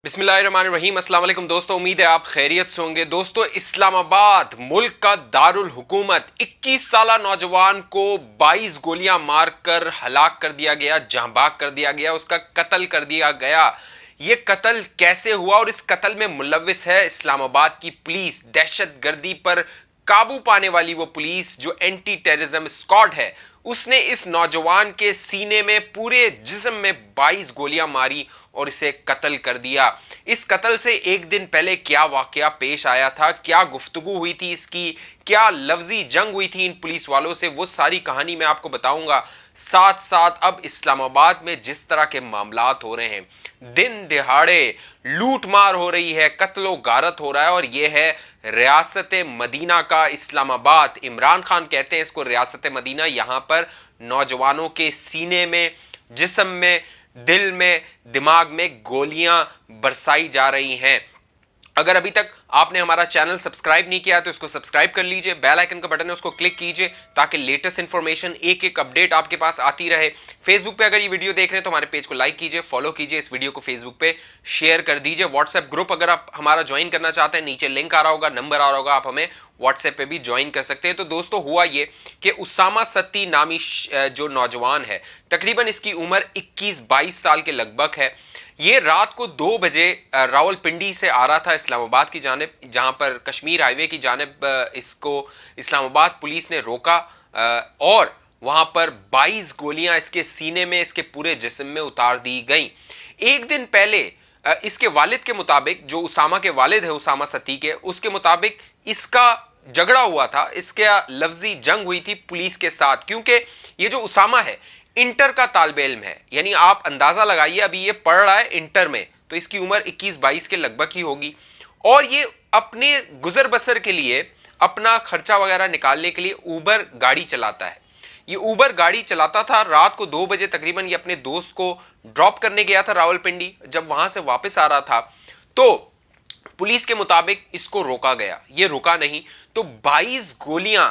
बिस्मिल्लाहिर्रहमानिर्रहीम। अस्सलाम वालेकुम दोस्तों, उम्मीद है आप खैरियत से होंगे। दोस्तों, इस्लामाबाद मुल्क का दारुल हुकूमत 21 साला नौजवान को 22 गोलियां मारकर हलाक कर दिया गया, जहां कर दिया गया, उसका कत्ल कर दिया गया। ये कत्ल कैसे हुआ और इस कत्ल में मुलव्विस है इस्लामाबाद की पुलिस, दहशत गर्दी पर काबू पाने वाली वो पुलिस जो एंटी टेररिज्म स्क्वाड है। उसने इस नौजवान के सीने में, पूरे जिस्म में 22 गोलियां मारी और इसे कत्ल कर दिया। इस कत्ल से एक दिन पहले क्या वाकया पेश आया था, क्या गुफ्तगू हुई थी इसकी, क्या लफ्जी जंग हुई थी इन पुलिस वालों से, वो सारी कहानी मैं आपको बताऊंगा। साथ साथ अब इस्लामाबाद में जिस तरह के मामलात हो रहे हैं, दिन दिहाड़े लूट मार हो रही है, कत्लो गारत हो रहा है, और यह है रियासत मदीना का इस्लामाबाद। इमरान खान कहते हैं इसको रियासत मदीना। यहां पर नौजवानों के सीने में, जिस्म में, दिल में, दिमाग में गोलियां बरसाई जा रही हैं। अगर अभी तक आपने हमारा चैनल सब्सक्राइब नहीं किया तो इसको सब्सक्राइब कर लीजिए, बेल आइकन का बटन है उसको क्लिक कीजिए ताकि लेटेस्ट इंफॉर्मेशन, एक एक अपडेट आपके पास आती रहे। फेसबुक पे अगर ये वीडियो देख रहे हैं तो हमारे पेज को लाइक कीजिए, फॉलो कीजिए, इस वीडियो को फेसबुक पे शेयर कर दीजिए। व्हाट्सएप ग्रुप अगर आप हमारा ज्वाइन करना चाहते हैं, नीचे लिंक आ रहा होगा, नंबर आ रहा होगा, आप हमें व्हाट्सएप पे भी ज्वाइन कर सकते हैं। तो दोस्तों, हुआ ये कि उसामा सत्ती नामी जो नौजवान है, तकरीबन इसकी उम्र 21-22 साल के लगभग है। ये रात को 2 बजे रावलपिंडी से आ रहा था इस्लामाबाद की जानिब, जहां पर कश्मीर हाईवे की जानिब इसको इस्लामाबाद पुलिस ने रोका और वहां पर 22 गोलियां इसके सीने में, इसके पूरे जिस्म में उतार दी गई। एक दिन पहले इसके वालिद के मुताबिक, जो उसामा के वालिद है, उसामा सत्ती के, उसके मुताबिक इसका झगड़ा हुआ था, इसके लफ्जी जंग हुई थी पुलिस के साथ। क्योंकि ये जो उसामा है इंटर का तालिब इल्म है, यानी आप अंदाजा लगाइए अभी ये पढ़ रहा है इंटर में, तो इसकी उम्र 21-22 के लगभग ही होगी। और ये अपने गुजर बसर के लिए, अपना खर्चा वगैरह निकालने के लिए ऊबर गाड़ी चलाता है। ये ऊबर गाड़ी चलाता था। रात को 2 बजे तकरीबन ये अपने दोस्त को ड्रॉप करने गया था रावलपिंडी। जब वहां से वापस आ रहा था तो पुलिस के मुताबिक इसको रोका गया, ये रुका नहीं, तो 22 गोलियां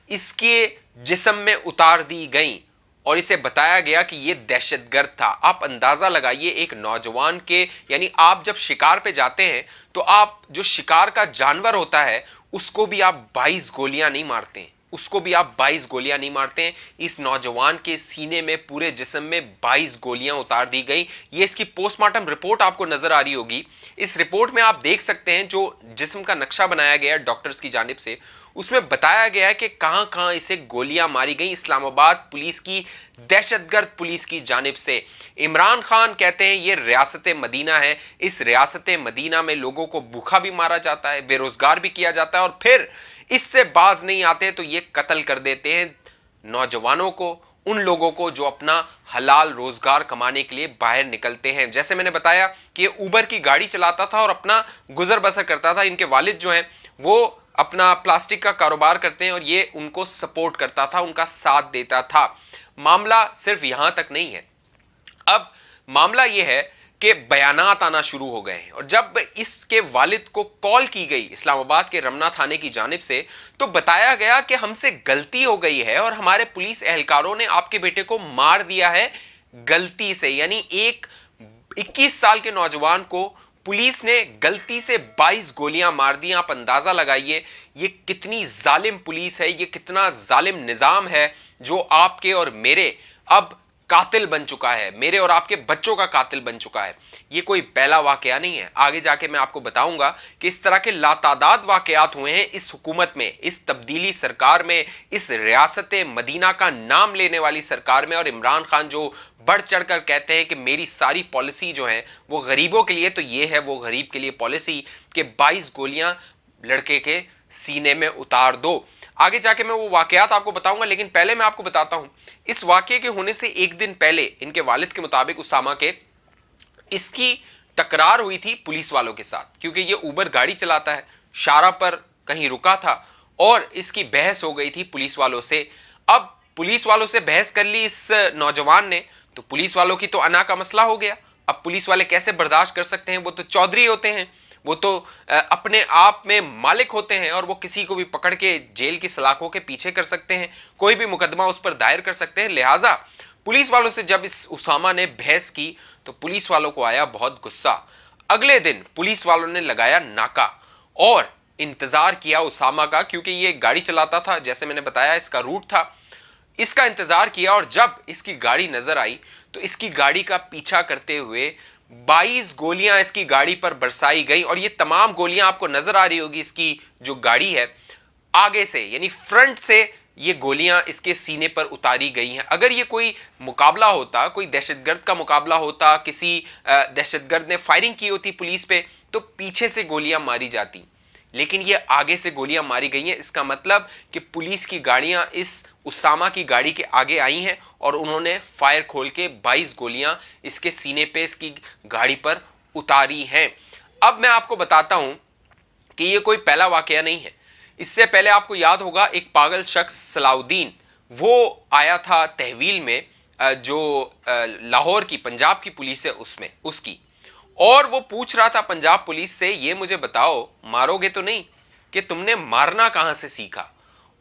इसके जिस्म में उतार दी गईं और इसे बताया गया कि यह दहशतगर्द था। आप अंदाजा लगाइए, एक नौजवान के, यानी आप जब शिकार पे जाते हैं तो आप जो शिकार का जानवर होता है उसको भी आप 22 गोलियां नहीं मारते हैं, उसको भी आप 22 गोलियां नहीं मारते हैं। इस नौजवान के सीने में, पूरे जिस्म में 22 गोलियां उतार दी गई। ये इसकी पोस्टमार्टम रिपोर्ट आपको नजर आ रही होगी। इस रिपोर्ट में आप देख सकते हैं जो जिस्म का नक्शा बनाया गया है डॉक्टर्स की जानिब से, उसमें बताया गया है कि कहां कहां इसे गोलियां मारी गई इस्लामाबाद पुलिस की, दहशतगर्द पुलिस की जानिब से। इमरान खान कहते हैं ये रियासत मदीना है, इस रियासत मदीना में लोगों को भूखा भी मारा जाता है, बेरोजगार भी किया जाता है, और फिर इससे बाज नहीं आते तो ये कत्ल कर देते हैं नौजवानों को, उन लोगों को जो अपना हलाल रोजगार कमाने के लिए बाहर निकलते हैं। जैसे मैंने बताया कि ये ऊबर की गाड़ी चलाता था और अपना गुजर बसर करता था। इनके वालिद जो हैं वो अपना प्लास्टिक का कारोबार करते हैं और ये उनको सपोर्ट करता था, उनका साथ देता था। मामला सिर्फ यहां तक नहीं है, अब मामला यह है कि बयानात आना शुरू हो गए हैं। और जब इसके वालिद को कॉल की गई इस्लामाबाद के रमना थाने की जानिब से, तो बताया गया कि हमसे गलती हो गई है और हमारे पुलिस एहलकारों ने आपके बेटे को मार दिया है गलती से। यानी एक 21 साल के नौजवान को पुलिस ने गलती से 22 गोलियां मार दी। आप अंदाजा लगाइए ये कितनी जालिम पुलिस है, ये कितना जालिम निजाम है जो आपके और मेरे अब कातिल बन चुका है, मेरे और आपके बच्चों का कातिल बन चुका है। ये कोई पहला वाकया नहीं है। आगे जाके मैं आपको बताऊंगा कि इस तरह के लातादाद वाकयात हुए हैं इस हुकूमत में, इस तब्दीली सरकार में, इस रियासत मदीना का नाम लेने वाली सरकार में। और इमरान खान जो बढ़ चढ़कर कहते हैं कि मेरी सारी पॉलिसी जो है वो गरीबों के लिए, तो ये है वो गरीब के लिए पॉलिसी कि 22 गोलियां लड़के के सीने में उतार दो। आगे जाके मैं वो वाकयात आपको बताऊंगा, लेकिन पहले मैं आपको बताता हूं इस वाकये के होने से एक दिन पहले इनके वालिद के मुताबिक उसामा के, इसकी तकरार हुई थी पुलिस वालों के साथ। क्योंकि ये ऊबर गाड़ी चलाता है, शारा पर कहीं रुका था और इसकी बहस हो गई थी पुलिस वालों से। अब पुलिस वालों से बहस कर ली इस नौजवान ने, तो पुलिस वालों की तो अना का मसला हो गया। अब पुलिस वाले कैसे बर्दाश्त कर सकते हैं, वो तो चौधरी होते हैं, वो तो अपने आप में मालिक होते हैं और वो किसी को भी पकड़ के जेल की सलाखों के पीछे कर सकते हैं, कोई भी मुकदमा उस पर दायर कर सकते हैं। लिहाजा पुलिस वालों से जब इस उसामा ने बहस की तो पुलिस वालों को आया बहुत गुस्सा। अगले दिन पुलिस वालों ने लगाया नाका और इंतजार किया उसामा का, क्योंकि ये गाड़ी चलाता था, जैसे मैंने बताया इसका रूट था। इसका इंतजार किया और जब इसकी गाड़ी नजर आई तो इसकी गाड़ी का पीछा करते हुए 22 गोलियां इसकी गाड़ी पर बरसाई गई। और ये तमाम गोलियां आपको नजर आ रही होगी, इसकी जो गाड़ी है आगे से यानी फ्रंट से ये गोलियां इसके सीने पर उतारी गई हैं। अगर ये कोई मुकाबला होता, कोई दहशतगर्द का मुकाबला होता, किसी दहशतगर्द ने फायरिंग की होती पुलिस पे, तो पीछे से गोलियां मारी जाती, लेकिन ये आगे से गोलियां मारी गई हैं। इसका मतलब कि पुलिस की गाड़ियां इस उसामा की गाड़ी के आगे आई हैं और उन्होंने फायर खोल के 22 गोलियां इसके सीने पे, इसकी गाड़ी पर उतारी हैं। अब मैं आपको बताता हूं कि ये कोई पहला वाकया नहीं है। इससे पहले आपको याद होगा एक पागल शख्स सलाउद्दीन, वो आया था तहवील में, जो लाहौर की पंजाब की पुलिस है उसमें उसकी, और वो पूछ रहा था पंजाब पुलिस से, ये मुझे बताओ मारोगे तो नहीं, कि तुमने मारना कहां से सीखा।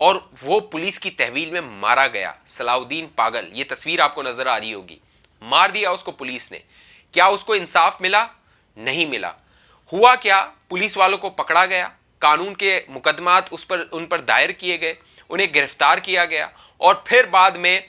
और वो पुलिस की तहवील में मारा गया, सलाउद्दीन पागल। ये तस्वीर आपको नजर आ रही होगी, मार दिया उसको पुलिस ने। क्या उसको इंसाफ मिला? नहीं मिला। हुआ क्या, पुलिस वालों को पकड़ा गया, कानून के मुकदमात उन पर दायर किए गए, उन्हें गिरफ्तार किया गया और फिर बाद में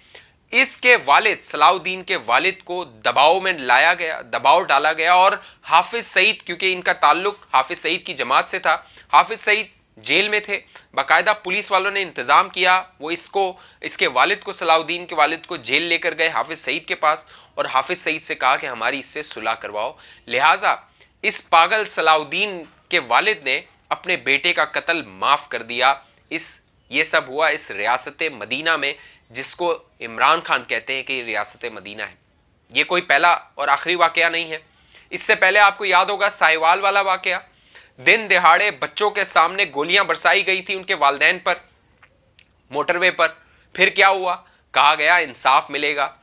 इसके वालिद, सलाउद्दीन के वालिद को दबाव में लाया गया, दबाव डाला गया। और हाफिज सईद, क्योंकि इनका ताल्लुक हाफिज सईद की जमात से था, हाफिज सईद जेल में थे। बाकायदा पुलिस वालों ने इंतजाम किया, वो इसके वालिद को, सलाउद्दीन के वालिद को जेल लेकर गए हाफिज सईद के पास, और हाफिज सईद से कहा कि हमारी इससे सुलह करवाओ। लिहाजा इस पागल सलाउद्दीन के वालिद ने अपने बेटे का कत्ल माफ कर दिया। ये सब हुआ इस रियासत मदीना में, जिसको इमरान खान कहते हैं कि रियासत मदीना है। ये कोई पहला और आखिरी वाकया नहीं है। इससे पहले आपको याद होगा साहिवाल वाला वाकया, दिन दिहाड़े बच्चों के सामने गोलियां बरसाई गई थी उनके वालिदैन पर, मोटरवे पर। फिर क्या हुआ, कहा गया इंसाफ मिलेगा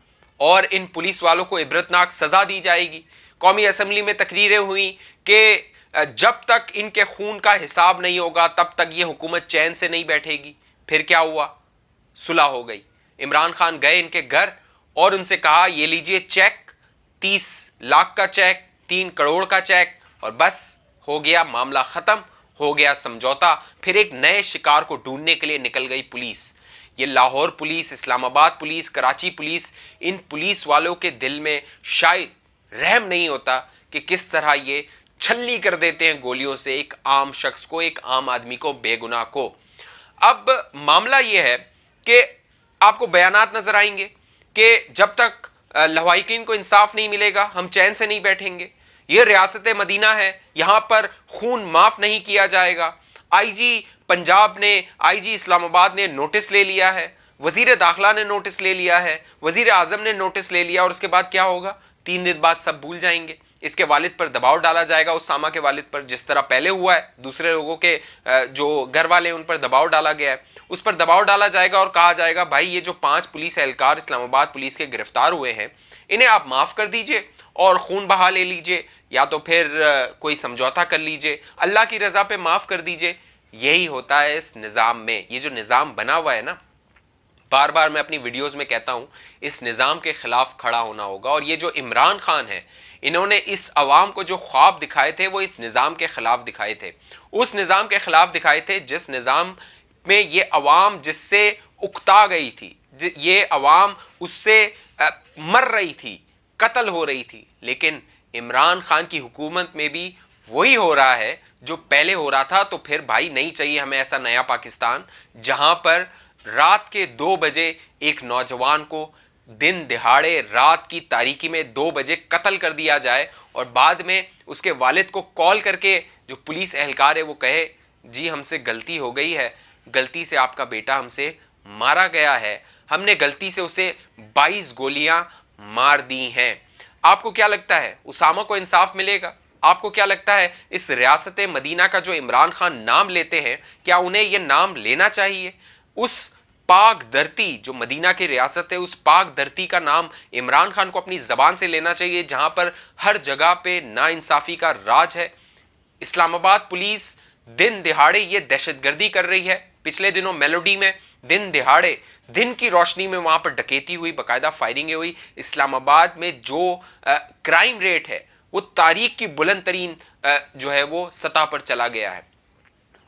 और इन पुलिस वालों को इबरतनाक सजा दी जाएगी। कौमी असेंबली में तकरीरें हुई कि जब तक इनके खून का हिसाब नहीं होगा तब तक ये हुकूमत चैन से नहीं बैठेगी। फिर क्या हुआ, सुलह हो गई। इमरान खान गए इनके घर और उनसे कहा ये लीजिए चेक, 30 लाख का चेक, 3 करोड़ का चेक, और बस हो गया मामला खत्म, हो गया समझौता। फिर एक नए शिकार को ढूंढने के लिए निकल गई पुलिस। ये Lahore police, Islamabad police, Karachi police, इन पुलिस वालों के दिल में शायद रहम नहीं होता कि किस तरह ये छलनी कर देते हैं गोलियों से एक आम शख्स को, एक आम आदमी को, बेगुनाह को। अब मामला यह है कि आपको बयानात नजर आएंगे कि जब तक लवाहिकीन को इंसाफ नहीं मिलेगा हम चैन से नहीं बैठेंगे। यह रियासत मदीना है, यहां पर खून माफ नहीं किया जाएगा। आईजी पंजाब ने, आईजी इस्लामाबाद ने नोटिस ले लिया है, वजीर दाखिला ने नोटिस ले लिया है, वजीर आजम ने नोटिस ले लिया, और उसके बाद क्या होगा, 3 दिन बाद सब भूल जाएंगे। इसके वालिद पर दबाव डाला जाएगा, उसामा के वालिद पर, जिस तरह पहले हुआ है दूसरे लोगों के जो घर वाले उन पर दबाव डाला गया है, उस पर दबाव डाला जाएगा और कहा जाएगा भाई ये जो 5 पुलिस एहलकार इस्लामाबाद पुलिस के गिरफ्तार हुए हैं इन्हें आप माफ कर दीजिए और खून बहा ले लीजिए, या तो फिर कोई समझौता कर लीजिए, अल्लाह की रजा पे माफ कर दीजिए। यही होता है इस निज़ाम में। ये जो निज़ाम बना हुआ है ना, बार बार मैं अपनी वीडियोस में कहता हूं, इस निज़ाम के खिलाफ खड़ा होना होगा। और ये जो इमरान खान है, इन्होंने इस अवाम को जो ख्वाब दिखाए थे वो इस निज़ाम के खिलाफ दिखाए थे, उस निज़ाम के खिलाफ दिखाए थे जिस निज़ाम में ये अवाम जिससे उकता गई थी, ये अवाम उससे मर रही थी, कत्ल हो रही थी। लेकिन इमरान खान की हुकूमत में भी वही हो रहा है जो पहले हो रहा था। तो फिर भाई नहीं चाहिए हमें ऐसा नया पाकिस्तान जहां पर रात के 2 बजे एक नौजवान को दिन दिहाड़े रात की तारीकी में 2 बजे कत्ल कर दिया जाए और बाद में उसके वालिद को कॉल करके जो पुलिस एहलकार है वो कहे जी हमसे गलती हो गई है, गलती से आपका बेटा हमसे मारा गया है, हमने गलती से उसे 22 गोलियां मार दी हैं। आपको क्या लगता है उसामा को इंसाफ मिलेगा? आपको क्या लगता है इस रियासत मदीना का जो इमरान खान नाम लेते हैं, क्या उन्हें यह नाम लेना चाहिए? उस पाक धरती जो मदीना की रियासत है, उस पाक धरती का नाम इमरान खान को अपनी जबान से लेना चाहिए जहां पर हर जगह पे नाइंसाफी का राज है। इस्लामाबाद पुलिस दिन दिहाड़े ये दहशतगर्दी कर रही है। पिछले दिनों मेलोडी में दिन दिहाड़े दिन की रोशनी में वहां पर डकैती हुई, बाकायदा फायरिंगें हुई। इस्लामाबाद में जो क्राइम रेट है وہ تاریخ کی بلند ترین جو ہے وہ سطح پر چلا گیا ہے.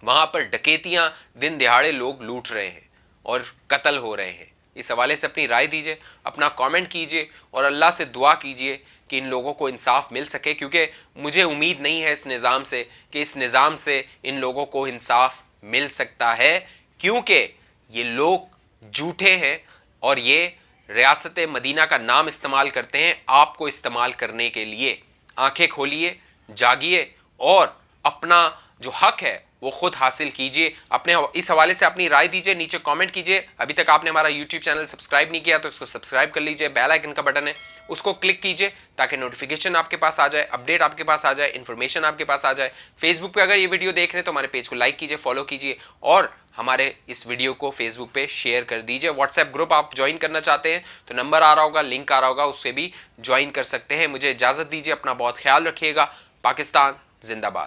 وہاں پر ڈکیتیاں دن دہاڑے لوگ لوٹ رہے ہیں اور قتل ہو رہے ہیں. اس حوالے سے اپنی رائے دیجئے, اپنا کامنٹ کیجئے اور اللہ سے دعا کیجئے کہ ان لوگوں کو انصاف مل سکے, کیونکہ مجھے امید نہیں ہے اس نظام سے کہ اس نظام سے ان لوگوں کو انصاف مل سکتا ہے, کیونکہ یہ لوگ جھوٹے ہیں اور یہ ریاست مدینہ کا نام استعمال کرتے ہیں آپ کو استعمال کرنے کے لیے. آنکھیں کھولیے, جاگیے اور اپنا جو حق ہے وہ خود حاصل کیجئے. اپنے اس حوالے سے اپنی رائے دیجئے, نیچے کامنٹ کیجئے. ابھی تک آپ نے ہمارا یوٹیوب چینل سبسکرائب نہیں کیا تو اس کو سبسکرائب کر لیجئے, بیل آئیکن کا بٹن ہے اس کو کلک کیجئے تاکہ نوٹیفیکیشن آپ کے پاس آ جائے, اپڈیٹ آپ کے پاس آ جائے, انفارمیشن آپ کے پاس آ جائے. فیس بک پہ اگر یہ ویڈیو دیکھ رہے ہیں تو ہمارے پیج کو لائک کیجئے, فالو کیجئے اور ہمارے اس ویڈیو کو فیس بک پہ شیئر کر دیجئے. واٹس ایپ گروپ آپ جوائن کرنا چاہتے ہیں تو نمبر آ رہا ہوگا, لنک آ رہا ہوگا, اس سے بھی جوائن کر سکتے ہیں. مجھے اجازت دیجئے, اپنا بہت خیال رکھیے گا. پاکستان زندہ باد.